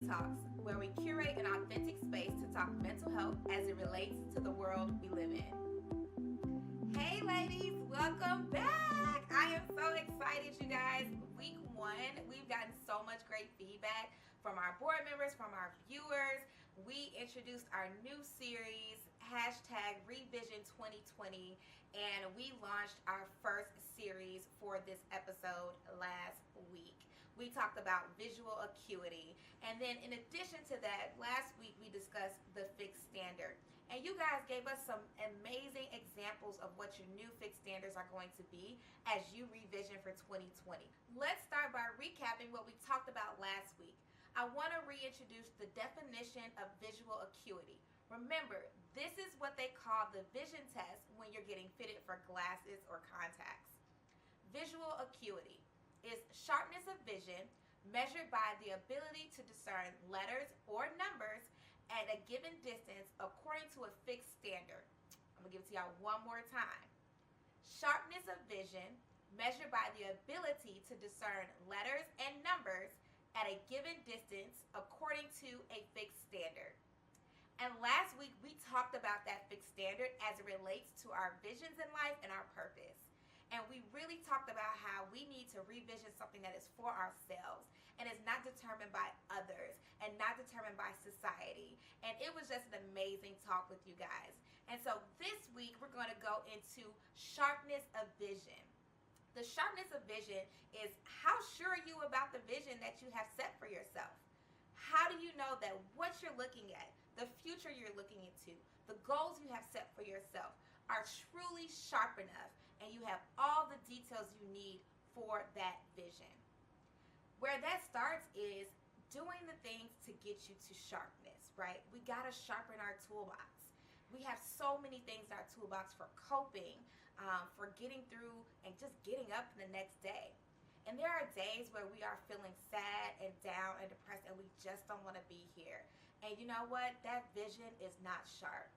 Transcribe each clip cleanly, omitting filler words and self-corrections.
S.L.A.Y Talks, where we curate an authentic space to talk mental health as it relates to the world we live in. Hey ladies, welcome back. I am so excited, you guys. Week 1, we've gotten so much great feedback from our board members, from our viewers. We introduced our new series, #Revision 2020, and we launched our first series for this episode last week. We talked about visual acuity, and then in addition to that, last week we discussed the fixed standard, and you guys gave us some amazing examples of what your new fixed standards are going to be as you revision for 2020. Let's start by recapping what we talked about last week. I want to reintroduce the definition of visual acuity. Remember, this is what they call the vision test when you're getting fitted for glasses or contacts. Visual acuity is sharpness of vision measured by the ability to discern letters or numbers at a given distance according to a fixed standard. I'm going to give it to y'all one more time. Sharpness of vision measured by the ability to discern letters and numbers at a given distance according to a fixed standard. And last week we talked about that fixed standard as it relates to our visions in life and our purpose. And we really talked about how we need to revision something that is for ourselves and is not determined by others and not determined by society. And it was just an amazing talk with you guys. And so this week we're going to go into sharpness of vision. The sharpness of vision is how sure are you about the vision that you have set for yourself? How do you know that what you're looking at, the future you're looking into, the goals you have set for yourself are truly sharp enough and you have all the details you need for that vision? Where that starts is doing the things to get you to sharpness, right? We got to sharpen our toolbox. We have so many things in our toolbox for coping, for getting through and just getting up the next day. And there are days where we are feeling sad and down and depressed and we just don't want to be here. And you know what? That vision is not sharp.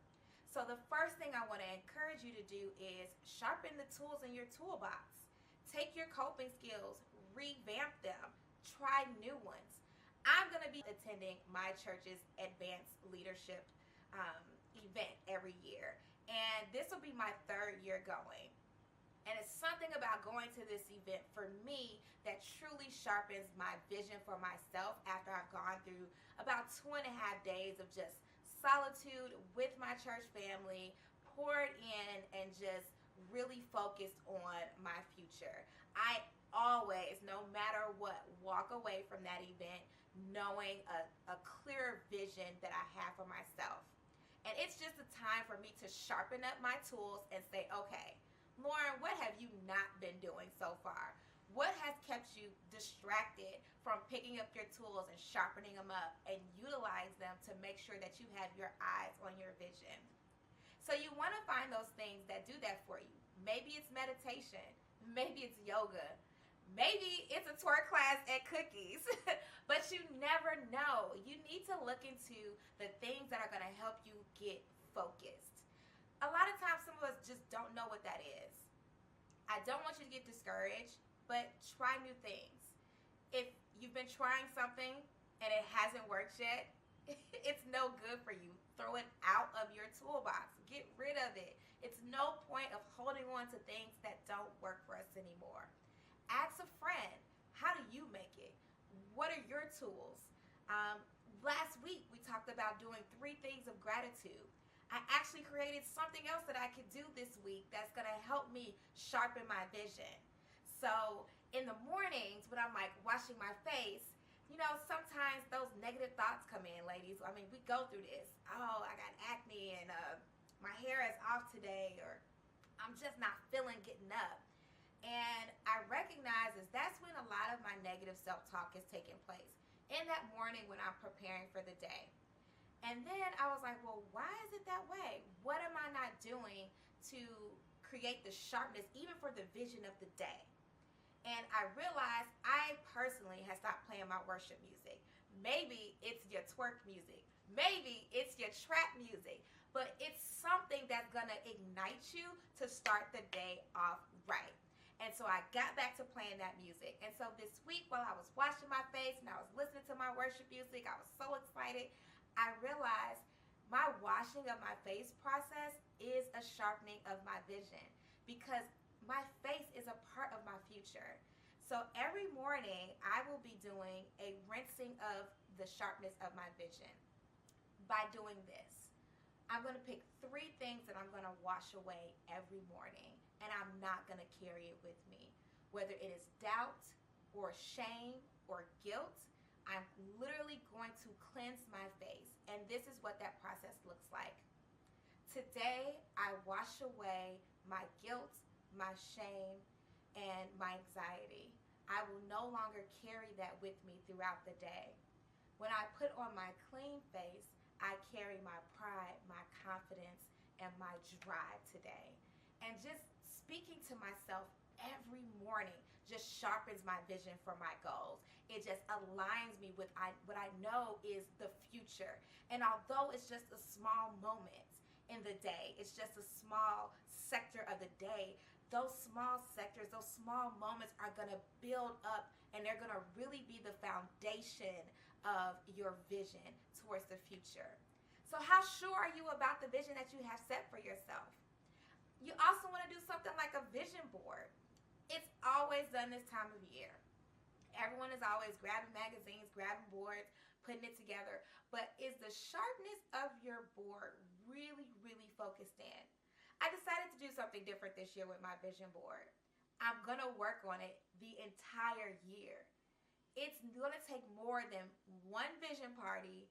So the first thing I want to encourage you to do is sharpen the tools in your toolbox. Take your coping skills, revamp them, try new ones. I'm going to be attending my church's advanced leadership event every year. And this will be my 3rd year going. And it's something about going to this event for me that truly sharpens my vision for myself after I've gone through about 2.5 days of just solitude with my church family, poured in and just really focused on my future. I always, no matter what, walk away from that event knowing a clear vision that I have for myself. And it's just a time for me to sharpen up my tools and say, okay, Lauren, what have you not been doing so far? What has kept you distracted from picking up your tools and sharpening them up and utilize them to make sure that you have your eyes on your vision? So you want to find those things that do that for you. Maybe it's meditation. Maybe it's yoga. Maybe it's a twerk class at Cookies. But you never know. You need to look into the things that are going to help you get focused. A lot of times some of us just don't know what that is. I don't want you to get discouraged, but try new things. If you've been trying something and it hasn't worked yet, it's no good for you. Throw it out of your toolbox. Get rid of it. It's no point of holding on to things that don't work for us anymore. Ask a friend, how do you make it? What are your tools? Last week we talked about doing 3 things of gratitude. I actually created something else that I could do this week that's going to help me sharpen my vision. So in the mornings when I'm like washing my face, you know, sometimes those negative thoughts come in, ladies. I mean, we go through this. Oh, I got acne and my hair is off today, or I'm just not feeling getting up. And I recognize that's when a lot of my negative self-talk is taking place. In that morning when I'm preparing for the day. And then I was like, well, why is it that way? What am I not doing to create the sharpness even for the vision of the day? And I realized I personally have stopped playing my worship music. Maybe it's your twerk music. Maybe it's your trap music. But it's something that's going to ignite you to start the day off right. And so I got back to playing that music. And so this week, while I was washing my face and I was listening to my worship music, I was so excited. I realized my washing of my face process is a sharpening of my vision because my face is a part of my future. So every morning, I will be doing a rinsing of the sharpness of my vision by doing this. I'm going to pick 3 things that I'm going to wash away every morning, and I'm not going to carry it with me. Whether it is doubt or shame or guilt, I'm literally going to cleanse my face, and this is what that process looks like. Today, I wash away my guilt, my shame, and my anxiety. I will no longer carry that with me throughout the day. When I put on my clean face, I carry my pride, my confidence, and my drive today. And just speaking to myself every morning just sharpens my vision for my goals. It just aligns me with what I know is the future. And although it's just a small moment in the day, it's just a small sector of the day, those small sectors, those small moments are going to build up, and they're going to really be the foundation of your vision towards the future. So how sure are you about the vision that you have set for yourself? You also want to do something like a vision board. It's always done this time of year. Everyone is always grabbing magazines, grabbing boards, putting it together. But is the sharpness of your board really, really focused in? I decided to do something different this year with my vision board. I'm going to work on it the entire year. It's going to take more than one vision party,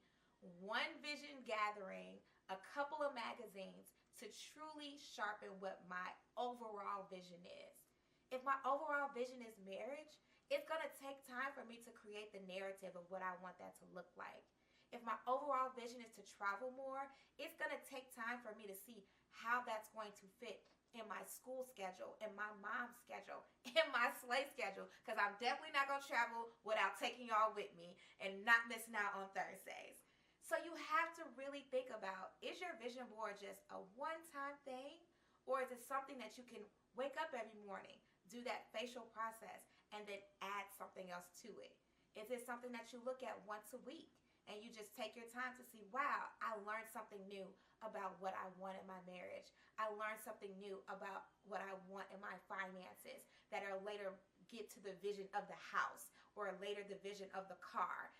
one vision gathering, a couple of magazines to truly sharpen what my overall vision is. If my overall vision is marriage, it's going to take time for me to create the narrative of what I want that to look like. If my overall vision is to travel more, it's going to take time for me to see how that's going to fit in my school schedule, in my mom's schedule, in my S.L.A.Y schedule, because I'm definitely not going to travel without taking y'all with me and not missing out on Thursdays. So you have to really think about, is your vision board just a one-time thing, or is it something that you can wake up every morning, do that facial process, and then add something else to it? Is it something that you look at once a week and you just take your time to see, wow, I learned something new about what I want in my marriage. I learned something new about what I want in my finances that will later get to the vision of the house or later the vision of the car.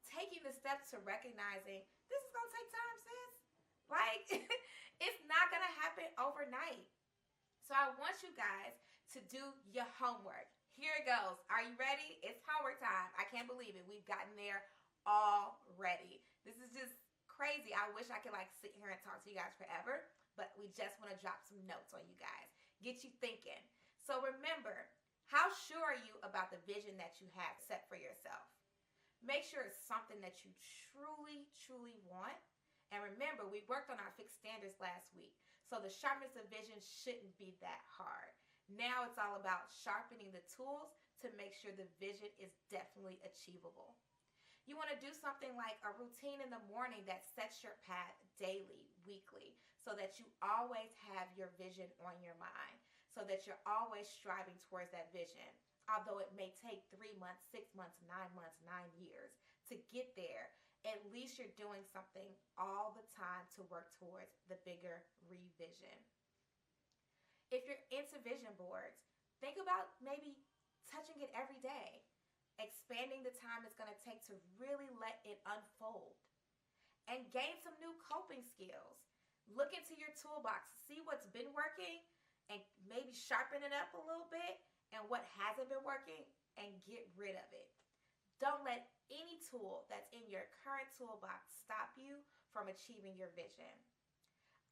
Taking the steps to recognizing this is going to take time, sis. Like, it's not going to happen overnight. So I want you guys to do your homework. Here it goes. Are you ready? It's homework time. I can't believe it. We've gotten there already. This is just crazy. I wish I could like sit here and talk to you guys forever, but we just want to drop some notes on you guys. Get you thinking. So remember, how sure are you about the vision that you have set for yourself? Make sure it's something that you truly, truly want. And remember, we worked on our fixed standards last week. So the sharpness of vision shouldn't be that hard. Now it's all about sharpening the tools to make sure the vision is definitely achievable. You want to do something like a routine in the morning that sets your path daily, weekly, so that you always have your vision on your mind, so that you're always striving towards that vision. Although it may take 3 months, 6 months, 9 months, 9 years to get there, at least you're doing something all the time to work towards the bigger revision. If you're into vision boards, think about maybe touching it every day, expanding the time it's going to take to really let it unfold, and gain some new coping skills. Look into your toolbox, see what's been working, and maybe sharpen it up a little bit, and what hasn't been working, and get rid of it. Don't let any tool that's in your current toolbox stop you from achieving your vision.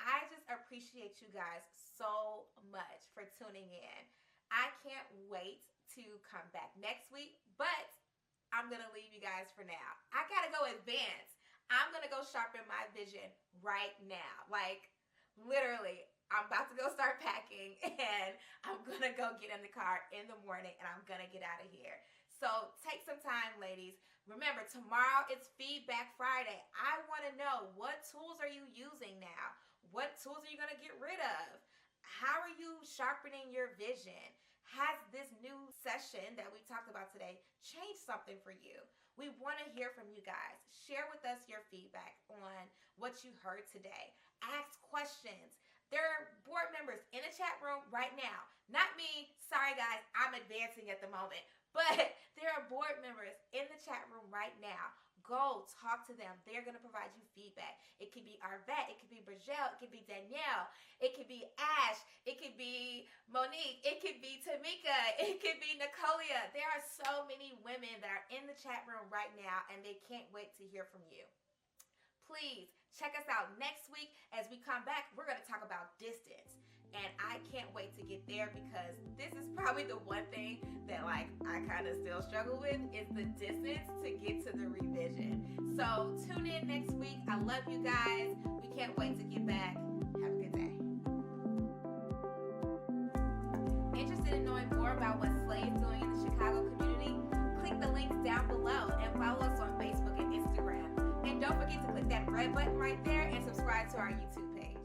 I just appreciate you guys so much for tuning in. I can't wait to come back next week, but I'm going to leave you guys for now. I got to go advance. I'm going to go sharpen my vision right now. Like, literally, I'm about to go start packing, and I'm going to go get in the car in the morning, and I'm going to get out of here. So take some time, ladies. Remember, tomorrow it's Feedback Friday. I want to know, what tools are you using now? What tools are you going to get rid of? How are you sharpening your vision? Has this new session that we talked about today changed something for you? We want to hear from you guys. Share with us your feedback on what you heard today. Ask questions. There are board members in the chat room right now. Not me. Sorry, guys. I'm advancing at the moment. But there are board members in the chat room right now. Go talk to them. They're going to provide you feedback. It could be Arvette. It could be Bridgelle. It could be Danielle. It could be Ash. It could be Monique. It could be Tamika. It could be Nicolia. There are so many women that are in the chat room right now, and they can't wait to hear from you. Please check us out next week. As we come back, we're going to talk about distance. And I can't wait to get there because this is probably the one thing that I kind of still struggle with is the distance to get to the revision. So tune in next week. I love you guys. We can't wait to get back. Have a good day. Interested in knowing more about what S.L.A.Y is doing in the Chicago community? Click the links down below and follow us on Facebook and Instagram. And don't forget to click that red button right there and subscribe to our YouTube page.